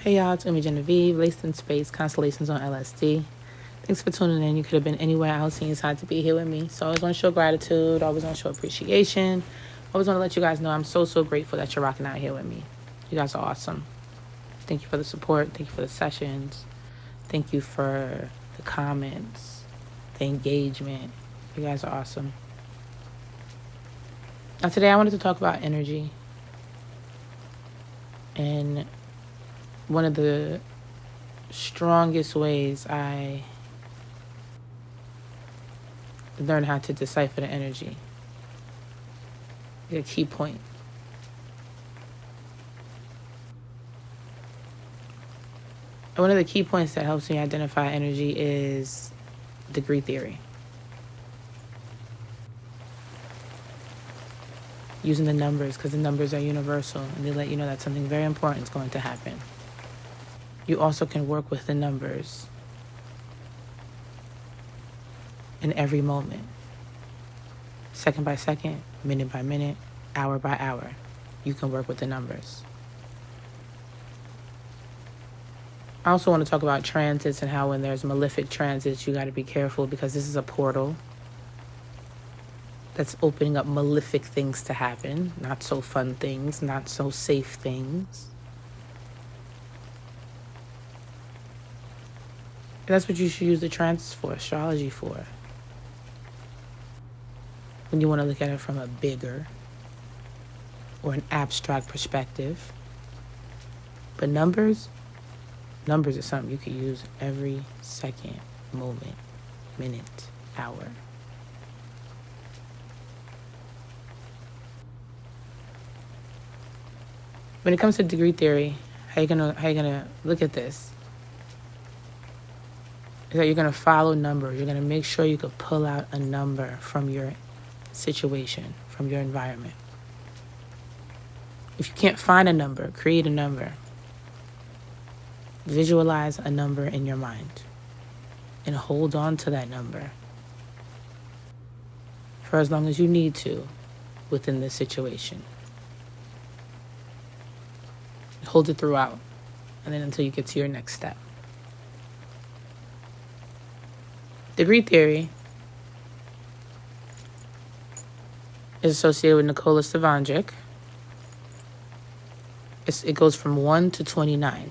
Hey y'all, it's Umi Genevieve, Laced in Space, Constellations on LSD. Thanks for tuning in. You could have been anywhere else and you decided to be here with me. So I always want to show gratitude, always want to show appreciation. Always want to let you guys know I'm so grateful that you're rocking out here with me. You guys are awesome. Thank you for the support. Thank you for the sessions. Thank you for the comments, the engagement. You guys are awesome. Now today I wanted to talk about energy. And one of the strongest ways I learn how to decipher the energy. A key point. And one of the key points that helps me identify energy is degree theory. Using the numbers, because the numbers are universal and they let you know that something very important is going to happen. You also can work with the numbers in every moment. Second by second, minute by minute, hour by hour. You can work with the numbers. I also want to talk about transits and how when there's malefic transits, you got to be careful because this is a portal that's opening up malefic things to happen. Not so fun things, not so safe things. That's what you should use the transits for, astrology for. When you want to look at it from a bigger or an abstract perspective. But numbers are something you could use every second, moment, minute, hour. When it comes to degree theory, how you gonna look at this? Is that you're gonna follow numbers. You're gonna make sure you could pull out a number from your situation, from your environment. If you can't find a number, create a number. Visualize a number in your mind and hold on to that number for as long as you need to within this situation. Hold it throughout and then until you get to your next step. Degree theory is associated with Nikola Stavancic. It goes from 1 to 29.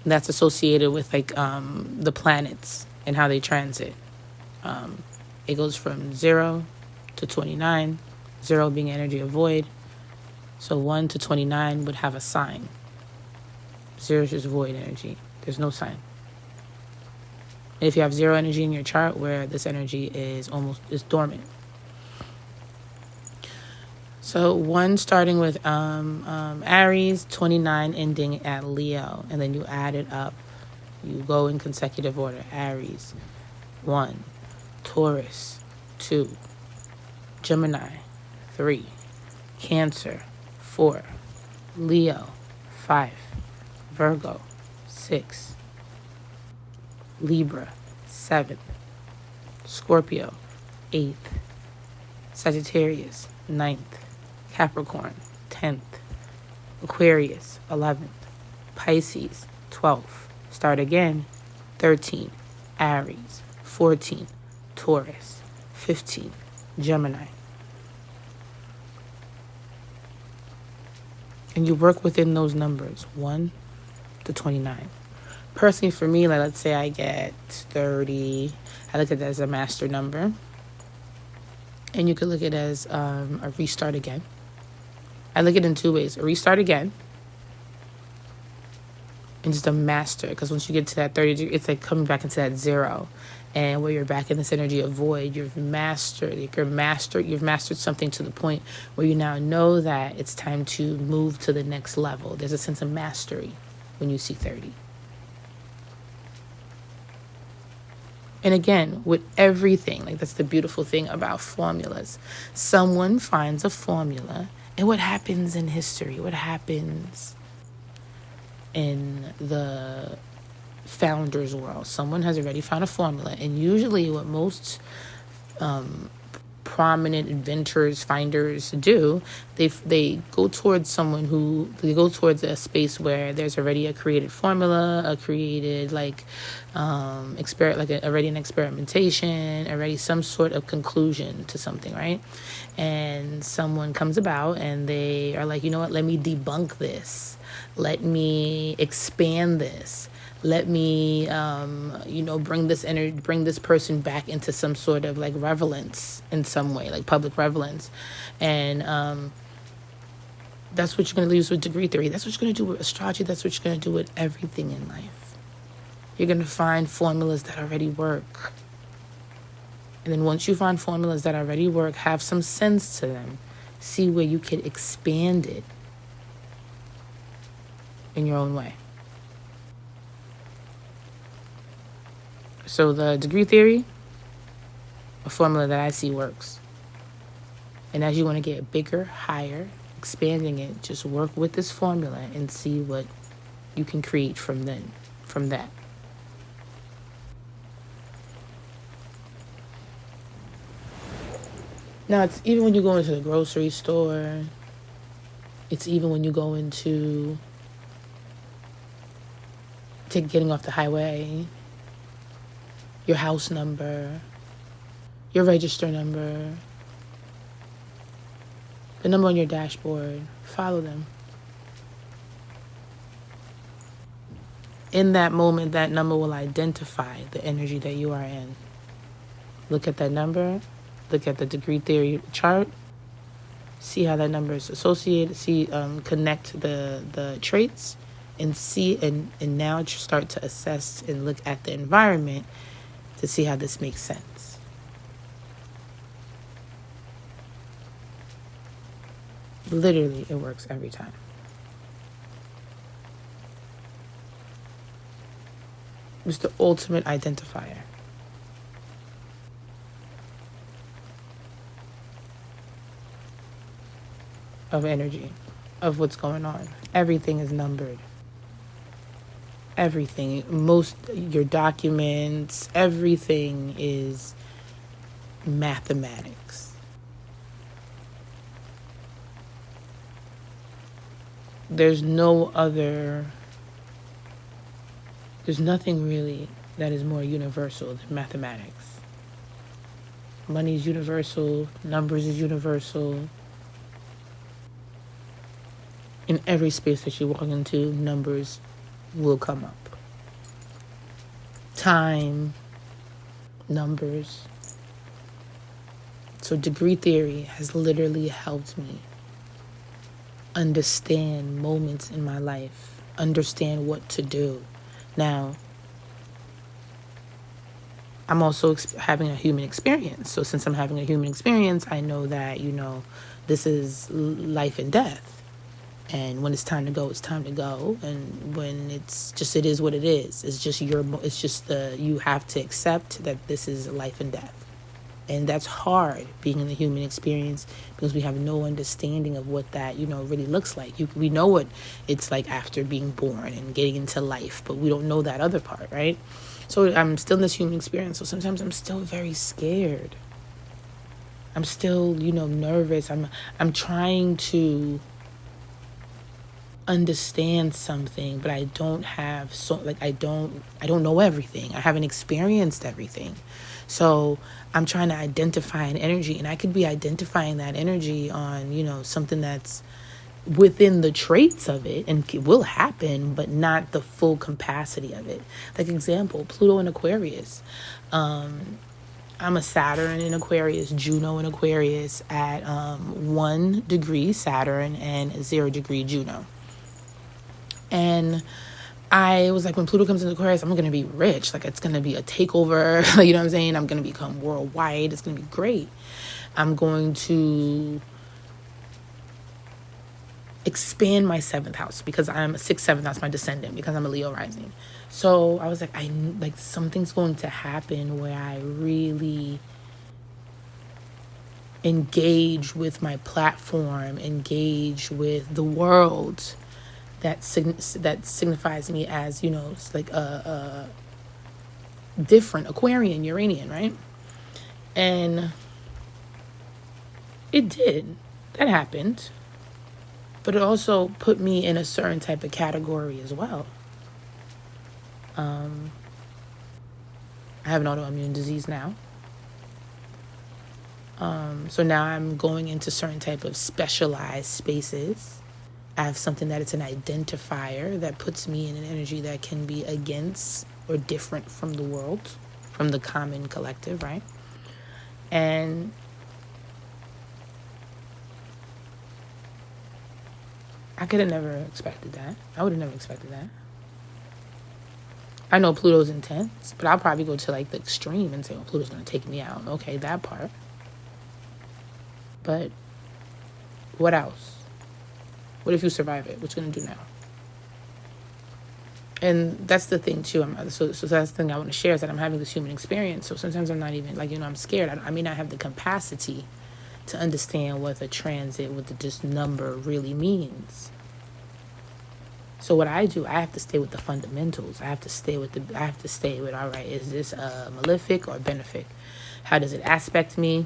That's associated with the planets and how they transit. It goes from 0 to 29, 0 being energy of void. So 1 to 29 would have a sign. 0 is just void energy. There's no sign. And if you have 0 energy in your chart where this energy is dormant. So 1 starting with Aries, 29 ending at Leo, and then you add it up. You go in consecutive order. Aries, 1, Taurus, 2, Gemini, 3, Cancer, 4, Leo, 5, Virgo, 6, Libra, 7, Scorpio, 8th, Sagittarius, 9th, Capricorn, 10th, Aquarius, 11th, Pisces, 12th, start again, 13, Aries, 14, Taurus, 15, Gemini. And you work within those numbers, 1 to 29. Personally, for me, let's say I get 30, I look at that as a master number. And you could look at it as a restart again. I look at it in 2 ways. A restart again. And just a master. Because once you get to that 30, it's like coming back into that 0. And where you're back in this energy of void, you've mastered something to the point where you now know that it's time to move to the next level. There's a sense of mastery when you see 30. And again, with everything, that's the beautiful thing about formulas. Someone finds a formula, and what happens in history, what happens in the founder's world, someone has already found a formula. And usually what most prominent inventors, finders do. They go towards they go towards a space where there's already a created formula, a created already an experimentation, already some sort of conclusion to something, right? And someone comes about and they are like, you know what, let me debunk this. Let me expand this. Let me, bring this person back into some sort of like relevance in some way, like public relevance. And that's what you're going to use with degree theory. That's what you're going to do with astrology. That's what you're going to do with everything in life. You're going to find formulas that already work. And then once you find formulas that already work, have some sense to them, see where you can expand it in your own way. So the degree theory, a formula that I see works. And as you want to get bigger, higher, expanding it, just work with this formula and see what you can create from that. Now, it's even when you go into the grocery store. It's even when you go into getting off the highway. Your house number, your register number, the number on your dashboard. Follow them. In that moment, that number will identify the energy that you are in. Look at that number. Look at the degree theory chart. See how that number is associated. Connect the traits, and see and now start to assess and look at the environment to see how this makes sense. Literally, it works every time. It's the ultimate identifier. Of energy, of what's going on. Everything is numbered. Everything, your documents, everything is mathematics. There's nothing really that is more universal than mathematics. Money is universal, numbers is universal. In every space that you walk into, numbers will come up. Time, numbers. So degree theory has literally helped me understand moments in my life, understand what to do. Now, I'm also having a human experience. So since I'm having a human experience, I know that, this is life and death. And when it's time to go, it's time to go. And when it is what it is. You have to accept that this is life and death. And that's hard, being in the human experience, because we have no understanding of what that, really looks like. We know what it's like after being born and getting into life, but we don't know that other part, right? So I'm still in this human experience. So sometimes I'm still very scared. I'm still, nervous. I'm trying to understand something, but I don't have I don't know everything. I haven't experienced everything. So I'm trying to identify an energy, and I could be identifying that energy on, something that's within the traits of it, and it will happen, but not the full capacity of it. Like example, Pluto in Aquarius. I'm a Saturn in Aquarius, Juno in Aquarius at 1 degree Saturn and 0 degree Juno. And I was like, when Pluto comes into Aquarius, I'm going to be rich. Like, it's going to be a takeover. You know what I'm saying? I'm going to become worldwide. It's going to be great. I'm going to expand my 7th house because I'm a 6th, 7th house, my descendant, because I'm a Leo rising. So I was like, something's going to happen where I really engage with my platform, engage with the world. That signifies me as, like a different Aquarian, Uranian, right? And It did. That happened. But it also put me in a certain type of category as well. I have an autoimmune disease now. So now I'm going into certain type of specialized spaces. I have something that it's an identifier that puts me in an energy that can be against or different from the world, from the common collective, right? And I could have never expected that. I would have never expected that. I know Pluto's intense, but I'll probably go to like the extreme and say, oh, Pluto's going to take me out. Okay, that part. But what else? What if you survive it? What you going to do now? And that's the thing too. So that's the thing I want to share, is that I'm having this human experience. So sometimes I'm not even like, I'm scared. I may not have the capacity to understand what the transit, what this number really means. So what I do, I have to stay with the fundamentals. I have to stay with, all right, is this malefic or benefic? How does it aspect me?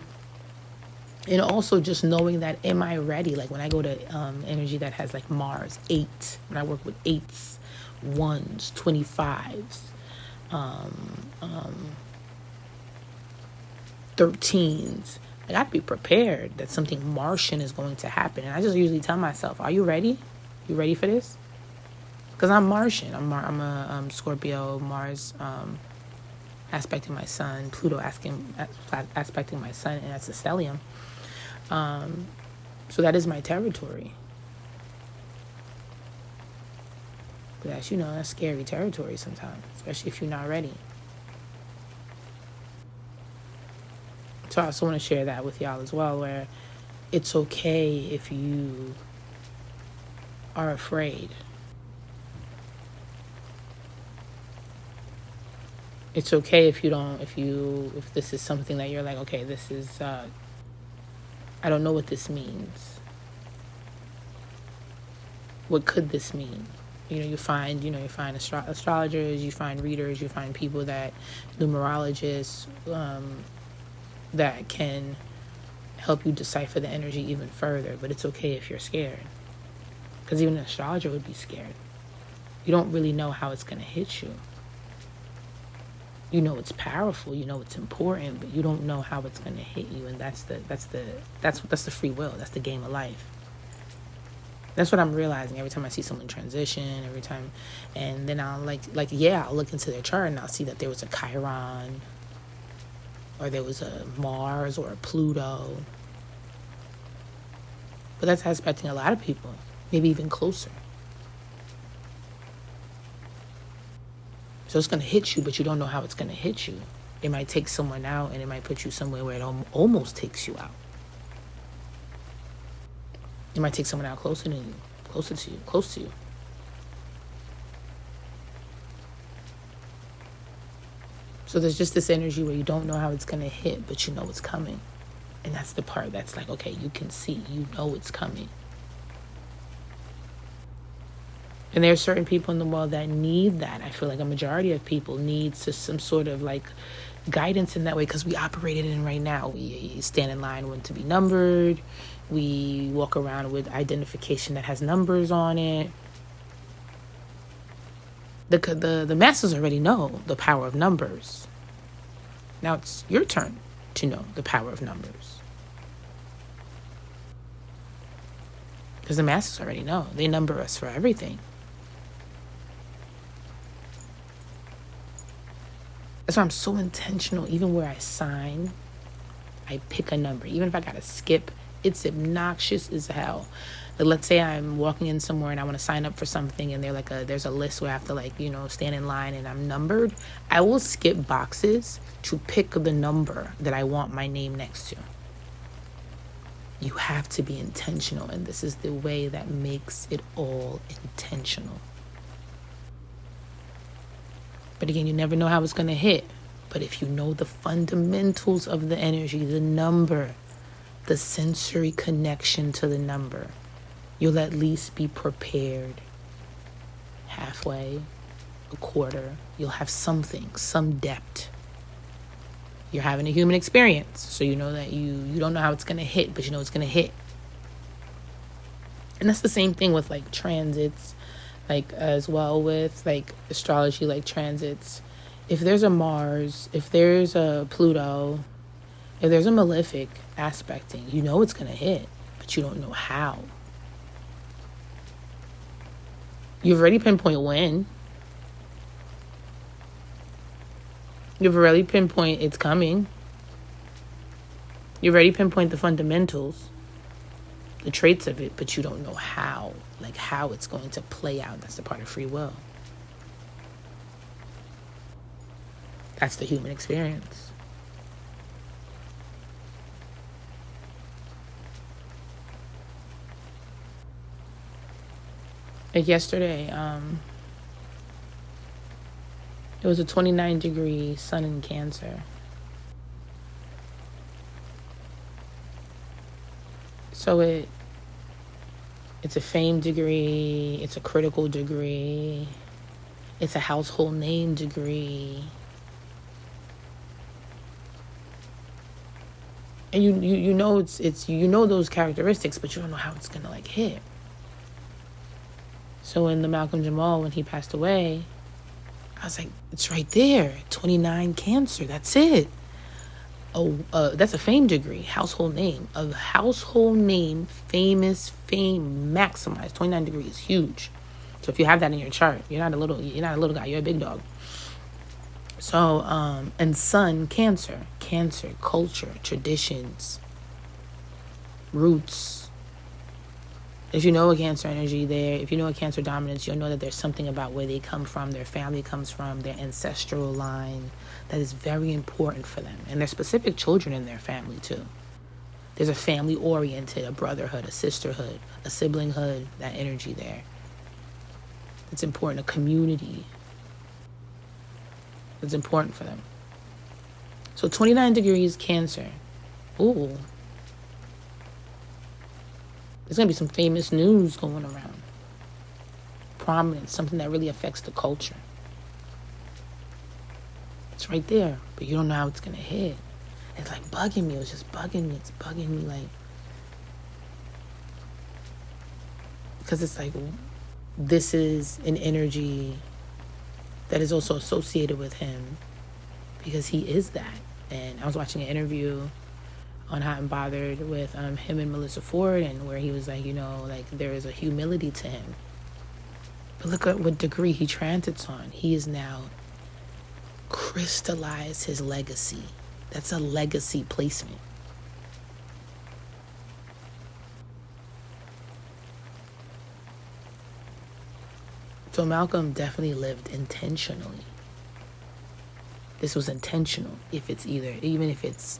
And also just knowing that, am I ready? Like when I go to energy that has like Mars, 8, when I work with 8s, 1s, 25s, 13s, I got to be prepared that something Martian is going to happen. And I just usually tell myself, are you ready? You ready for this? Because I'm Martian. I'm a Scorpio, Mars aspecting my sun, Pluto aspecting my sun, and that's a stellium. So that is my territory. But that's, that's scary territory sometimes, especially if you're not ready. So I also want to share that with y'all as well, where it's okay if you are afraid. It's okay if if this is something that you're like, okay, this is, I don't know what this means. What could this mean? You find astrologers, you find readers, you find people numerologists, that can help you decipher the energy even further. But it's okay if you're scared, because even an astrologer would be scared. You don't really know how it's going to hit you. It's powerful, it's important, but you don't know how it's going to hit you. And that's the free will. That's the game of life. That's what I'm realizing every time I see someone transition, every time. And then I'll I'll look into their chart and I'll see that there was a Chiron, or there was a Mars or a Pluto. But that's aspecting a lot of people, maybe even closer. So it's going to hit you, but you don't know how it's going to hit you. It might take someone out, and it might put you somewhere where it almost takes you out. It might take someone out close to you. So there's just this energy where you don't know how it's going to hit, but you know it's coming. And that's the part that's like, okay, you can see, it's coming. And there are certain people in the world that need that. I feel like a majority of people need some sort of like guidance in that way, because we operate it in right now. We stand in line to be numbered. We walk around with identification that has numbers on it. The masses already know the power of numbers. Now it's your turn to know the power of numbers. Because the masses already know. They number us for everything. That's why I'm so intentional. Even where I sign, I pick a number. Even if I got to skip, it's obnoxious as hell. But let's say I'm walking in somewhere and I want to sign up for something, and there's a list where I have to stand in line, and I'm numbered. I will skip boxes to pick the number that I want my name next to. You have to be intentional, and this is the way that makes it all intentional. But again, you never know how it's going to hit. But if you know the fundamentals of the energy, the number, the sensory connection to the number, you'll at least be prepared halfway, a quarter. You'll have something, some depth. You're having a human experience. So you know that you don't know how it's going to hit, but you know it's going to hit. And that's the same thing with like transits, like as well with like astrology, like transits. If there's a Mars, if there's a Pluto, if there's a malefic aspecting, you know it's going to hit, but you don't know how. You've already pinpointed when. You've already pinpointed it's coming. You've already pinpointed the fundamentals, the traits of it, but you don't know how, like how it's going to play out. That's the part of free will. That's the human experience. Like yesterday, it was a 29-degree sun in Cancer. So it's a fame degree, it's a critical degree, it's a household name degree. And you know it's you know those characteristics, but you don't know how it's gonna like hit. So in the Malcolm Jamal, when he passed away, I was like, it's right there, 29 Cancer, that's it. That's a fame degree, household name. A household name, famous, fame, maximized. 29 degrees, huge. So if you have that in your chart, you're not a little guy, you're a big dog. So, and sun, Cancer, culture, traditions, roots. If you know a Cancer energy there, if you know a Cancer dominance, you'll know that there's something about where they come from, their family comes from, their ancestral line, that is very important for them. And there's specific children in their family too. There's a family-oriented, a brotherhood, a sisterhood, a siblinghood, that energy there. It's important, a community. It's important for them. So 29 degrees Cancer. Ooh. There's going to be some famous news going around. Prominence, something that really affects the culture. It's right there, but you don't know how it's going to hit. It's like bugging me. It was just bugging me. It's bugging me like... Because it's like, this is an energy that is also associated with him because he is that. And I was watching an interview on Hot and Bothered with him and Melissa Ford, and where he was like, you know, like there is a humility to him. But look at what degree he transits on. He is now crystallized his legacy. That's a legacy placement. So Malcolm definitely lived intentionally. This was intentional. If it's even if it's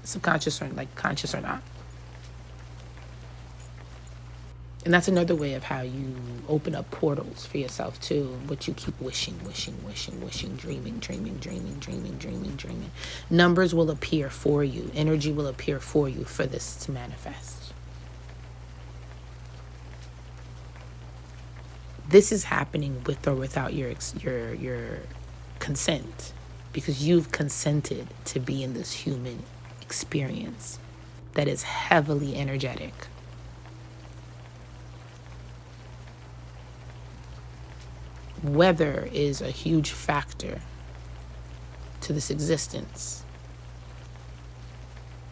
subconscious or like conscious or not. And that's another way of how you open up portals for yourself too. But you keep wishing, dreaming. Numbers will appear for you. Energy will appear for you for this to manifest. This is happening with or without your consent, because you've consented to be in this human experience that is heavily energetic. Weather is a huge factor to this existence.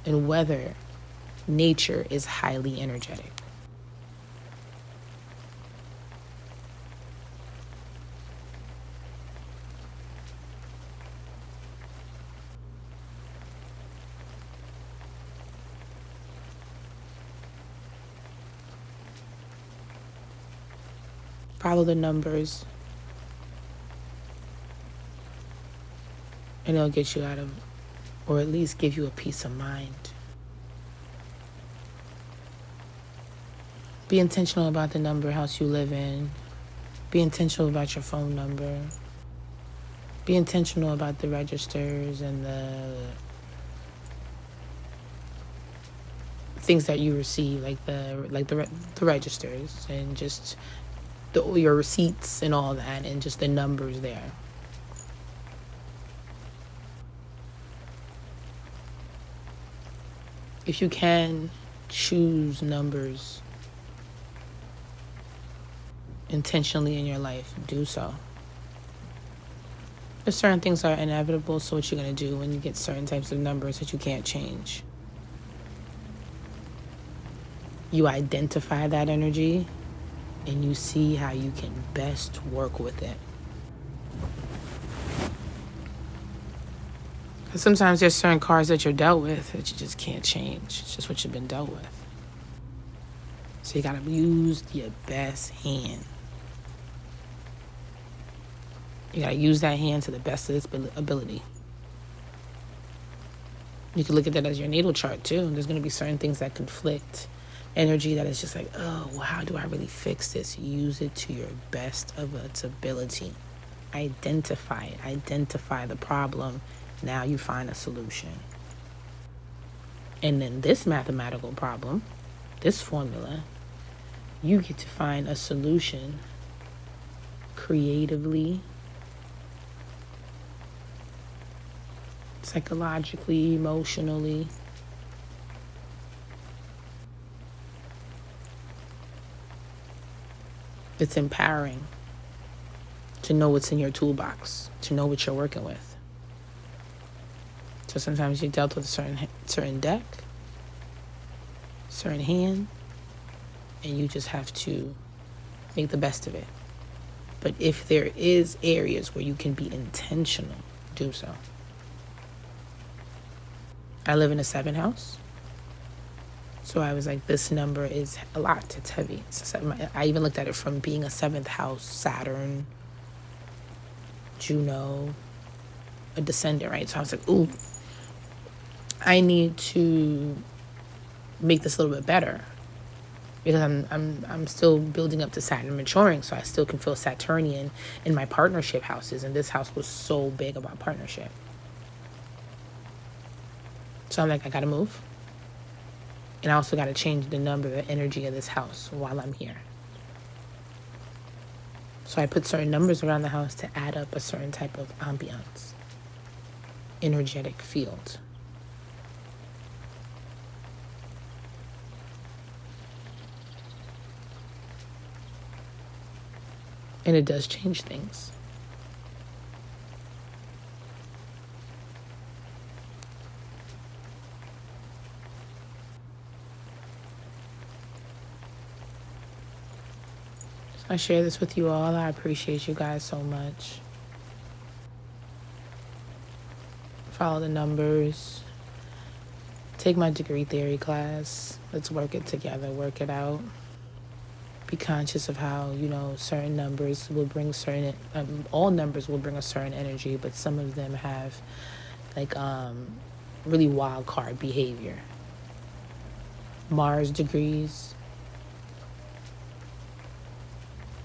And weather, nature is highly energetic. Follow the numbers, and it'll get you out of, or at least give you a peace of mind. Be intentional about the number house you live in. Be intentional about your phone number. Be intentional about the registers and the things that you receive, like the registers, and just your receipts and all that, and just the numbers there. if you can choose numbers intentionally in your life, do so. There's certain things that are inevitable, so what you're going to do when you get certain types of numbers that you can't change? You identify that energy and you see how you can best work with it. Because sometimes there's certain cards that you're dealt with that you just can't change. It's just what you've been dealt with. So you got to use your best hand. You got to use that hand to the best of its ability. You can look at that as your natal chart too. There's going to be certain things that conflict. Energy that is just like, oh, well, how do I really fix this? Use it to your best of its ability. Identify it. Identify the problem. Now you find a solution. And then this mathematical problem, this formula, you get to find a solution creatively, psychologically, emotionally. It's empowering to know what's in your toolbox, to know what you're working with. So sometimes you're dealt with a certain deck, certain hand, and you just have to make the best of it. But if there is areas where you can be intentional, do so. I live in a 7 house. So I was like, this number is a lot. It's heavy. I even looked at it from being a 7th house, Saturn, Juno, a descendant, right? So I was like, ooh, I need to make this a little bit better because I'm still building up to Saturn maturing, so I still can feel Saturnian in my partnership houses, and this house was so big about partnership. So I'm like, I gotta move. And I also got to change the number, the energy of this house while I'm here. So I put certain numbers around the house to add up a certain type of ambiance, energetic field. And it does change things. I share this with you all. I appreciate you guys so much. Follow the numbers. Take my degree theory class. Let's work it together, work it out. Be conscious of how, certain numbers will bring certain, all numbers will bring a certain energy, but some of them have really wild card behavior. Mars degrees,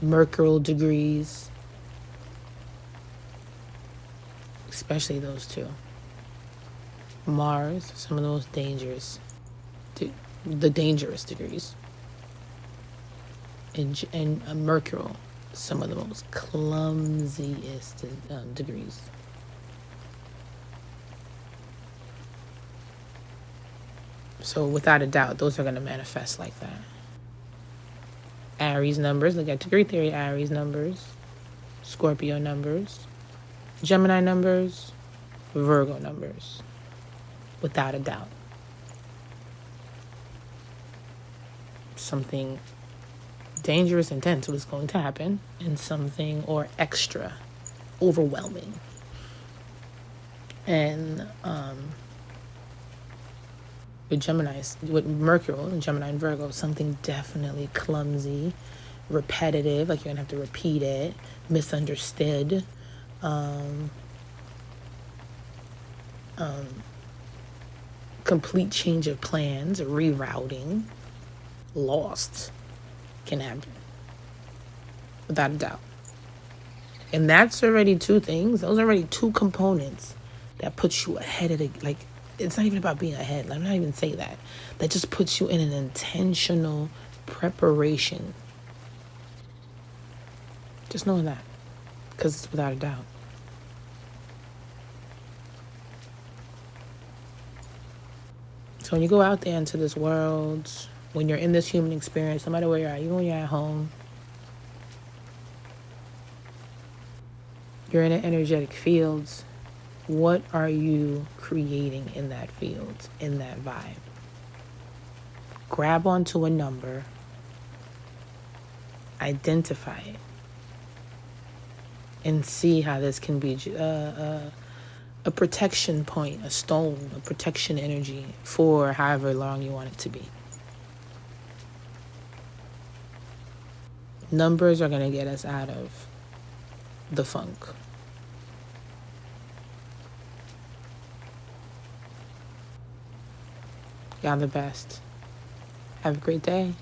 Mercurial degrees, especially those two. Mars, some of those dangerous, the dangerous degrees, and Mercurial, some of the most clumsiest degrees. So without a doubt, those are going to manifest like that. Aries numbers, look at degree theory, Aries numbers, Scorpio numbers, Gemini numbers, Virgo numbers, without a doubt. Something dangerous, intense was going to happen, and something or extra, overwhelming. And with Geminis, with Mercurial and Gemini and Virgo, something definitely clumsy, repetitive, like you're gonna have to repeat it, misunderstood, complete change of plans, rerouting, lost can happen, without a doubt. And that's already 2 things. Those are already 2 components that puts you ahead of the, it's not even about being ahead. I'm not even saying that. That just puts you in an intentional preparation. Just knowing that. Because it's without a doubt. So when you go out there into this world, when you're in this human experience, no matter where you're at, even when you're at home, you're in an energetic field. What are you creating in that field, in that vibe? Grab onto a number, identify it, and see how this can be a protection point, a stone, a protection energy for however long you want it to be. Numbers are going to get us out of the funk. Y'all the best. Have a great day.